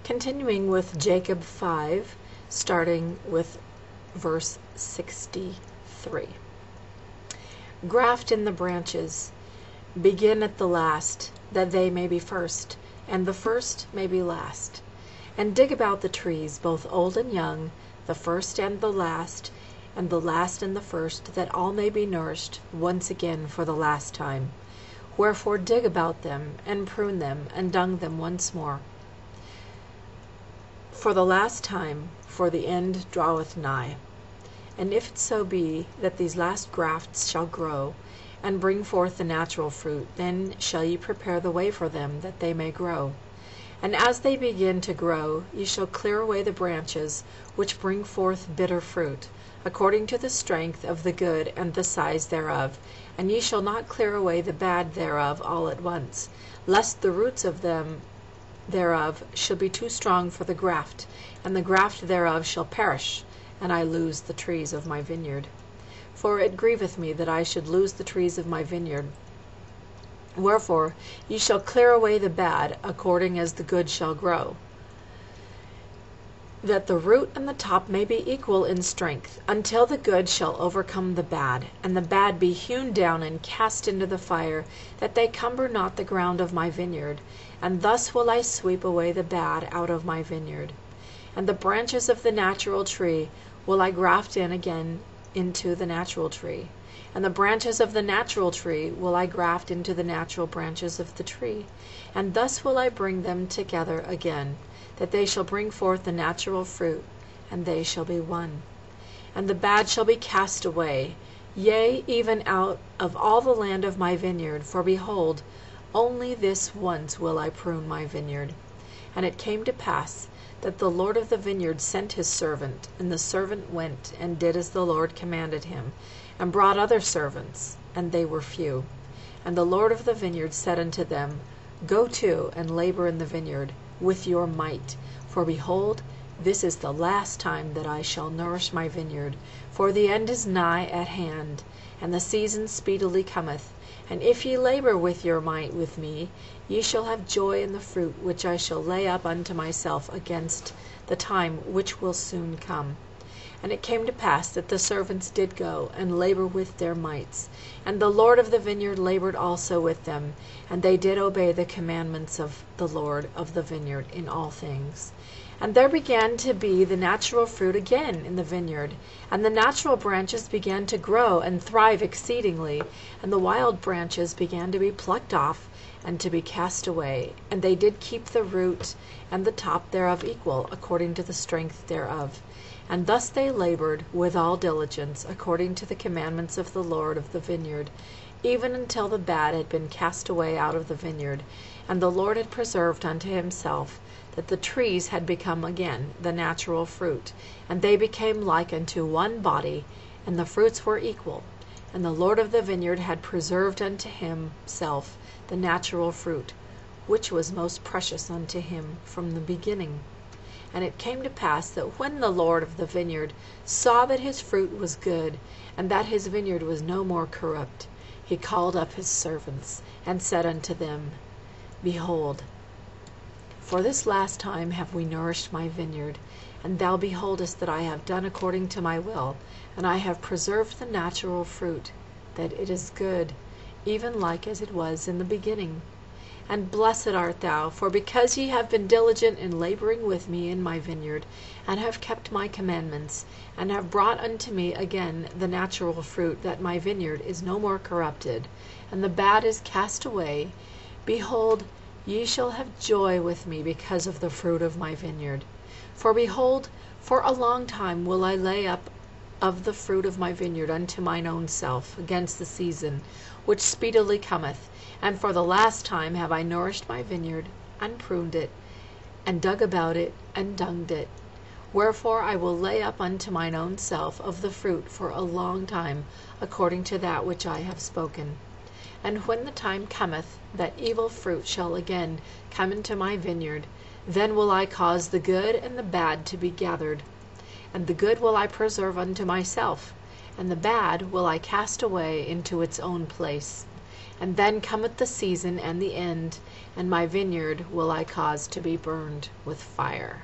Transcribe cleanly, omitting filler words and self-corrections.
Continuing with Jacob 5, starting with verse 63. Graft in the branches, begin at the last, that they may be first, and the first may be last. And dig about the trees, both old and young, the first and the last and the first, that all may be nourished once again for the last time. Wherefore dig about them, and prune them, and dung them once more. For the last time, for the end draweth nigh. And if it so be that these last grafts shall grow, and bring forth the natural fruit, then shall ye prepare the way for them, that they may grow. And as they begin to grow, ye shall clear away the branches which bring forth bitter fruit, according to the strength of the good and the size thereof. And ye shall not clear away the bad thereof all at once, lest the roots of them thereof shall be too strong for the graft, and the graft thereof shall perish, and I lose the trees of my vineyard. For it grieveth me that I should lose the trees of my vineyard. Wherefore ye shall clear away the bad, according as the good shall grow, that the root and the top may be equal in strength, until the good shall overcome the bad, and the bad be hewn down and cast into the fire, that they cumber not the ground of my vineyard. And thus will I sweep away the bad out of my vineyard. And the branches of the natural tree will I graft in again into the natural tree, and the branches of the natural tree will I graft into the natural branches of the tree, and thus will I bring them together again, that they shall bring forth the natural fruit, and they shall be one. And the bad shall be cast away, yea, even out of all the land of my vineyard, for behold, only this once will I prune my vineyard. And it came to pass that the Lord of the vineyard sent his servant, and the servant went and did as the Lord commanded him, and brought other servants, and they were few. And the Lord of the vineyard said unto them, Go to, and labor in the vineyard with your might, for behold, this is the last time that I shall nourish my vineyard, for the end is nigh at hand, and the season speedily cometh. And if ye labor with your might with me, ye shall have joy in the fruit which I shall lay up unto myself against the time which will soon come. And it came to pass that the servants did go and labor with their mights, and the Lord of the vineyard labored also with them, and they did obey the commandments of the Lord of the vineyard in all things. And there began to be the natural fruit again in the vineyard, and the natural branches began to grow and thrive exceedingly, and the wild branches began to be plucked off and to be cast away, and they did keep the root and the top thereof equal, according to the strength thereof. And thus they labored with all diligence, according to the commandments of the Lord of the vineyard, even until the bad had been cast away out of the vineyard, and the Lord had preserved unto himself that the trees had become again the natural fruit, and they became like unto one body, and the fruits were equal. And the Lord of the vineyard had preserved unto himself the natural fruit, which was most precious unto him from the beginning. And it came to pass that when the Lord of the vineyard saw that his fruit was good, and that his vineyard was no more corrupt, he called up his servants, and said unto them, Behold, for this last time have we nourished my vineyard, and thou beholdest that I have done according to my will, and I have preserved the natural fruit, that it is good, even like as it was in the beginning. And blessed art thou, for because ye have been diligent in laboring with me in my vineyard, and have kept my commandments, and have brought unto me again the natural fruit, that my vineyard is no more corrupted, and the bad is cast away, behold, ye shall have joy with me because of the fruit of my vineyard. For behold, for a long time will I lay up of the fruit of my vineyard unto mine own self, against the season, which speedily cometh. And for the last time have I nourished my vineyard, and pruned it, and dug about it, and dunged it. Wherefore I will lay up unto mine own self of the fruit for a long time, according to that which I have spoken. And when the time cometh that evil fruit shall again come into my vineyard, then will I cause the good and the bad to be gathered. And the good will I preserve unto myself, and the bad will I cast away into its own place. And then cometh the season and the end, and my vineyard will I cause to be burned with fire.